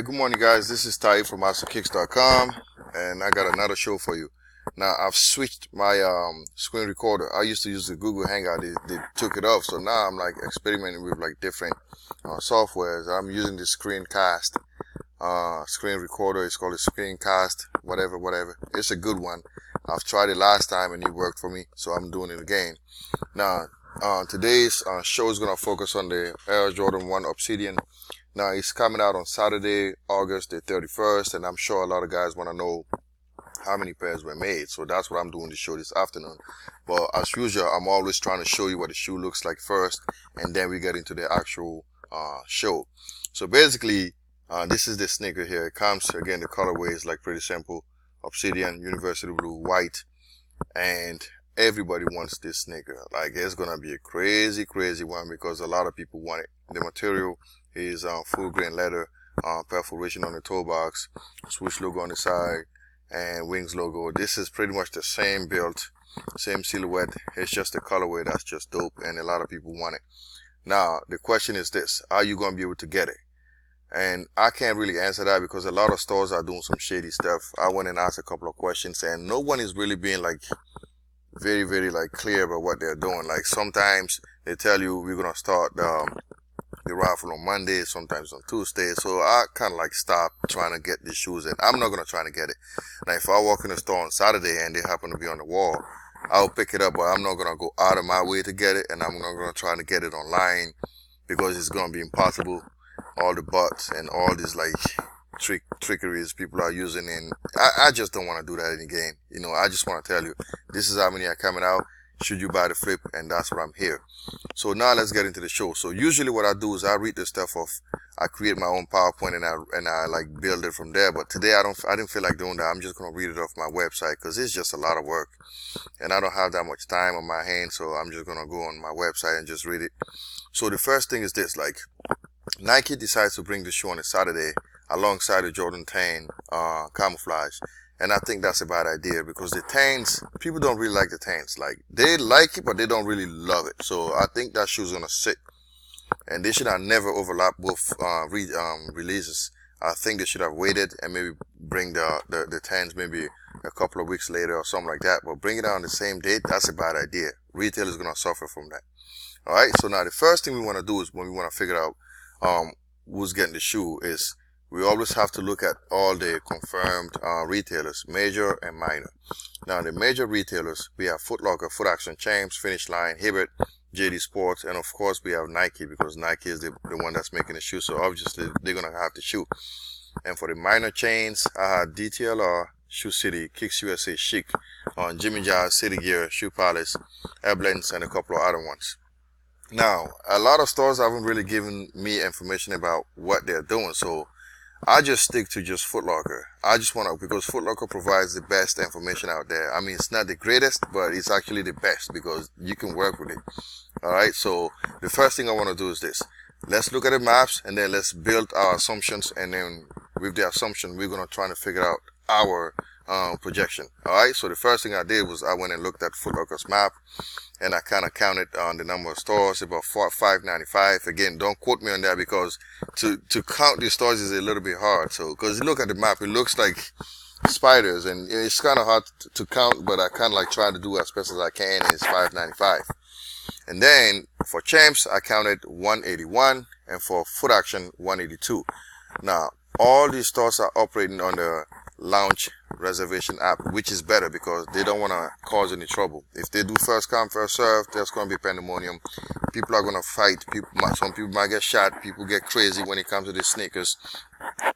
Hey, good morning, guys. This is Ty from stockists.com, and I got another show for you. Now, I've switched my screen recorder. I used to use the Google Hangout. They took it off, so now I'm like experimenting with like different softwares. I'm using the screencast screen recorder. It's called a screencast, whatever. It's a good one. I've tried it last time and it worked for me, so I'm doing it again. Now, today's show is gonna focus on the Air Jordan 1 Obsidian. Now, it's coming out on Saturday, August the 31st, and I'm sure a lot of guys want to know how many pairs were made. So that's what I'm doing the show this afternoon. But as usual, I'm always trying to show you what the shoe looks like first, and then we get into the actual show. So basically, this is the sneaker here. It comes, again, the colorway is like pretty simple. Obsidian University Blue, white, and everybody wants this sneaker. Like, it's gonna be a crazy one because a lot of people want it. The material is full grain leather, perforation on the toe box, swoosh logo on the side, and wings logo. This is pretty much the same build, same silhouette. It's just the colorway that's just dope, and a lot of people want it. Now, the question is this: are you gonna be able to get it? And I can't really answer that because a lot of stores are doing some shady stuff. I went and asked a couple of questions, and no one is really being like very like clear about what they're doing. Like, sometimes they tell you we're gonna start the raffle on Monday, sometimes on Tuesday. So I kind of like stop trying to get these shoes, and I'm not gonna try to get it. Now, if I walk in the store on Saturday and they happen to be on the wall, I'll pick it up, but I'm not gonna go out of my way to get it, and I'm not gonna try to get it online because it's gonna be impossible. All the bots and all these like trickeries people are using, and I just don't want to do that in the game. You know, I just want to tell you, this is how many are coming out. Should you buy the flip? And that's what I'm here. So now let's get into the show. So usually what I do is I read the stuff off. I create my own PowerPoint and I like build it from there. But today I didn't feel like doing that. I'm just gonna read it off my website because it's just a lot of work, and I don't have that much time on my hands. So I'm just gonna go on my website and just read it. So the first thing is this: like, Nike decides to bring the shoe on a Saturday alongside the Jordan 10 camouflage. And I think that's a bad idea because the 10s, people don't really like the 10s. Like, they like it, but they don't really love it. So I think that shoe's gonna sit. And they should have never overlapped both releases. I think they should have waited and maybe bring the 10s maybe a couple of weeks later or something like that. But bring it out on the same date, that's a bad idea. Retail is gonna suffer from that. Alright, so now the first thing we wanna do is when we wanna figure out who's getting the shoe is we always have to look at all the confirmed retailers, major and minor. Now, the major retailers, we have Foot Locker, Foot Action, Champs, Finish Line, Hibbett, JD Sports, and of course we have Nike because Nike is the one that's making the shoe, so obviously they're gonna have the shoe. And for the minor chains, I had DTLR, Shoe City, Kicks USA, Chic, on Jimmy Jazz, City Gear, Shoe Palace, Airblends, and a couple of other ones. Now, a lot of stores haven't really given me information about what they're doing, so I just stick to just Foot Locker. I just want to, because Foot Locker provides the best information out there. I mean, it's not the greatest, but it's actually the best because you can work with it. Alright, so the first thing I want to do is this. Let's look at the maps and then let's build our assumptions, and then with the assumption, we're going to try to figure out our projection. Alright, so the first thing I did was I went and looked at Foot Locker's map, and I kind of counted on the number of stores, about 595. Again, don't quote me on that because to count these stores is a little bit hard. So, because you look at the map, it looks like spiders, and it's kind of hard to count, but I kind of like try to do as best as I can, and it's 595. And then for Champs, I counted 181, and for Foot Action, 182. Now, all these stores are operating on the launch Reservation App, which is better because they don't want to cause any trouble. If they do first come first serve, there's going to be pandemonium. People are going to fight. Some people might get shot. People get crazy when it comes to these sneakers.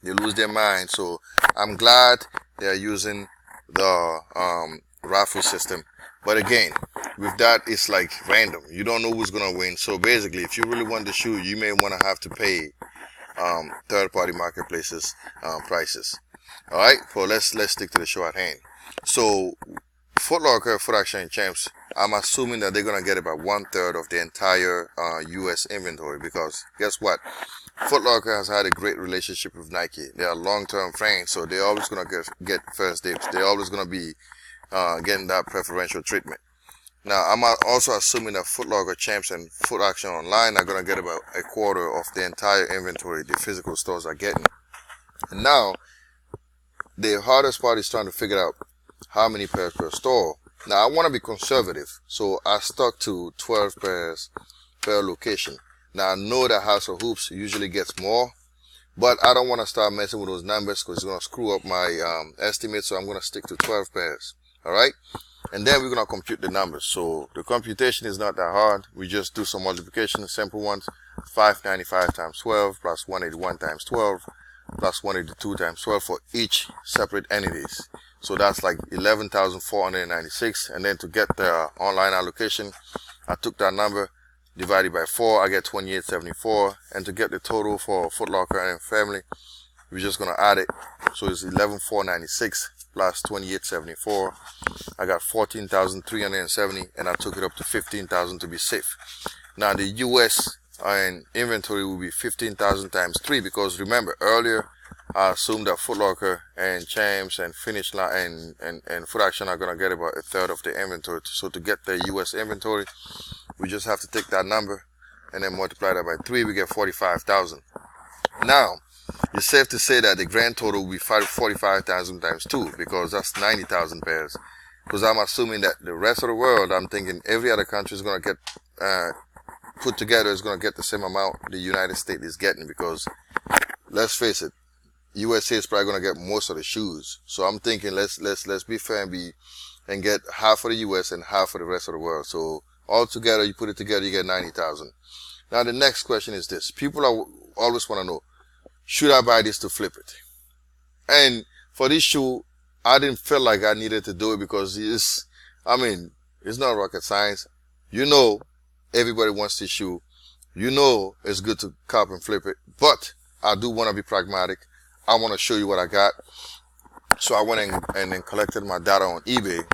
They lose their mind. So I'm glad they're using the raffle system. But again, with that, it's like random. You don't know who's going to win. So basically, if you really want the shoe, you may want to have to pay third-party marketplaces prices. Alright, so let's stick to the show at hand. So, Foot Locker, Foot Action, and Champs, I'm assuming that they're going to get about 1/3 of the entire US inventory because guess what? Foot Locker has had a great relationship with Nike. They are long-term friends, so they're always going to get first dibs. They're always going to be getting that preferential treatment. Now, I'm also assuming that Foot Locker, Champs, and Foot Action Online are going to get about 1/4 of the entire inventory the physical stores are getting. And now, the hardest part is trying to figure out how many pairs per store. Now, I want to be conservative, so I stuck to 12 pairs per location. Now, I know that House of Hoops usually gets more, but I don't want to start messing with those numbers because it's going to screw up my estimate, so I'm going to stick to 12 pairs. All right? And then we're going to compute the numbers. So the computation is not that hard. We just do some multiplication, simple ones. 595 times 12 plus 181 times 12 plus 182 times 12 for each separate entities. So that's like 11,496. And then to get the online allocation, I took that number, divided by 4, I get 2874. And to get the total for Foot Locker and family, we're just going to add it. So it's 11,496 plus 2874. I got 14,370, and I took it up to 15,000 to be safe. Now the US and inventory will be 15,000 times 3, because remember earlier I assumed that Foot Locker and Champs and Finish Line and Foot Action are going to get about a third of the inventory. So to get the US inventory, we just have to take that number and then multiply that by 3. We get 45,000. Now it's safe to say that the grand total will be 45,000 times 2, because that's 90,000 pairs. Because I'm assuming that the rest of the world, I'm thinking every other country is going to get put together, is going to get the same amount the United States is getting, because let's face it, USA is probably going to get most of the shoes. So I'm thinking let's be fair and get half for the US and half for the rest of the world. So all together, you put it together, you get 90,000. Now the next question is this: people always want to know, should I buy this to flip it? And for this shoe, I didn't feel like I needed to do it, because it's not rocket science. You know, everybody wants this shoe. You know, it's good to cop and flip it. But I do want to be pragmatic. I want to show you what I got. So I went and then collected my data on eBay.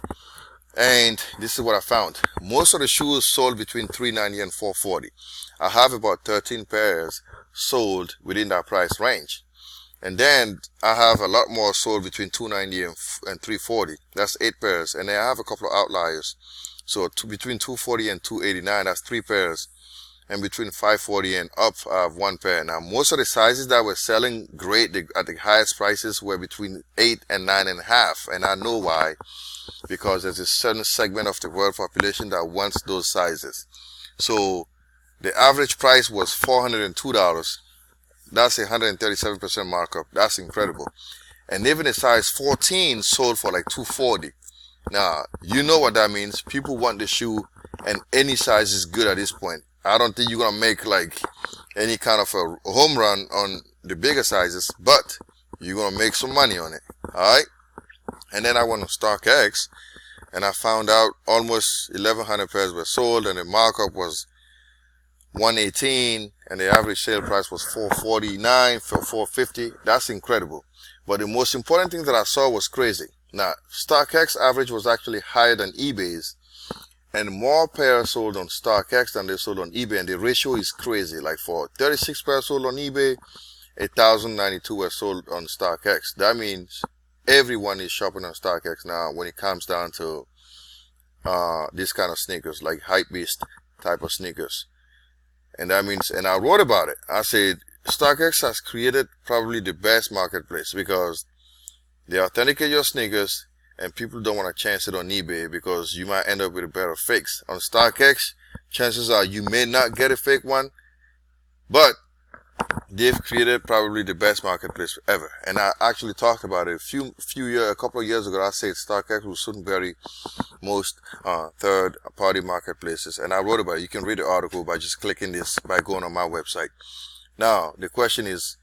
And this is what I found. Most of the shoes sold between $390 and $440. I have about 13 pairs sold within that price range. And then I have a lot more sold between $290 and $340. That's 8 pairs. And then I have a couple of outliers. So between $240 and $289, that's 3 pairs. And between $540 and up, I have 1 pair. Now, most of the sizes that were selling great at the highest prices were between 8 and 9.5. And I know why. Because there's a certain segment of the world population that wants those sizes. So the average price was $402. That's 137% markup. That's incredible. And even a size 14 sold for like $240. Now, you know what that means. People want the shoe, and any size is good at this point. I don't think you're going to make like any kind of a home run on the bigger sizes, but you're going to make some money on it. Alright? And then I went on StockX, and I found out almost 1,100 pairs were sold, and the markup was $118, and the average sale price was $449 for $450. That's incredible. But the most important thing that I saw was crazy. Now, StockX average was actually higher than eBay's, and more pairs sold on StockX than they sold on eBay, and the ratio is crazy. Like for 36 pairs sold on eBay, 1,092 were sold on StockX. That means everyone is shopping on StockX now when it comes down to this kind of sneakers, like hypebeast type of sneakers. And that means, and I wrote about it. I said, StockX has created probably the best marketplace, because they authenticate your sneakers, and people don't want to chance it on eBay because you might end up with a better fakes. On StockX, chances are you may not get a fake one, but they've created probably the best marketplace ever. And I actually talked about it a couple of years ago. I said StockX will soon bury most third-party marketplaces, and I wrote about it. You can read the article by just clicking this, by going on my website. Now the question is,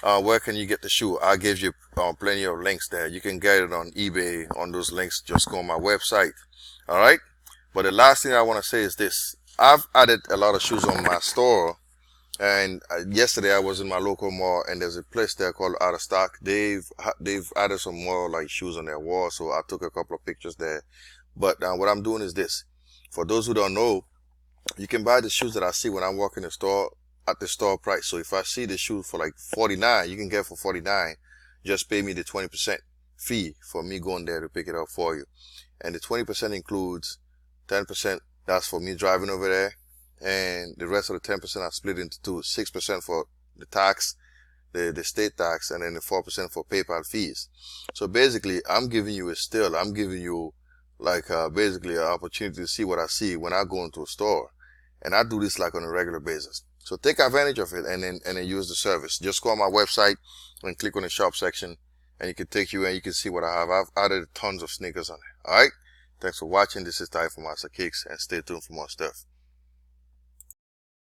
where can you get the shoe? I gave you plenty of links there. You can get it on eBay. On those links, just go on my website. All right. But the last thing I want to say is this: I've added a lot of shoes on my store. And yesterday I was in my local mall, and there's a place there called Out of Stock. They've added some more like shoes on their wall, so I took a couple of pictures there. But what I'm doing is this: for those who don't know, you can buy the shoes that I see when I'm walking the store at the store price. So if I see the shoe for like $49, you can get it for $49. Just pay me the 20% fee for me going there to pick it up for you. And the 20% includes 10%. That's for me driving over there. And the rest of the 10% I split into two: 6% for the tax, the state tax, and then the 4% for PayPal fees. So basically, I'm giving you a steal. I'm giving you like basically an opportunity to see what I see when I go into a store, and I do this like on a regular basis. So take advantage of it and then use the service. Just go on my website and click on the shop section, and it can take you and you can see what I have. I've added tons of sneakers on it. All right. Thanks for watching. This is Ty from Master Kicks, and stay tuned for more stuff.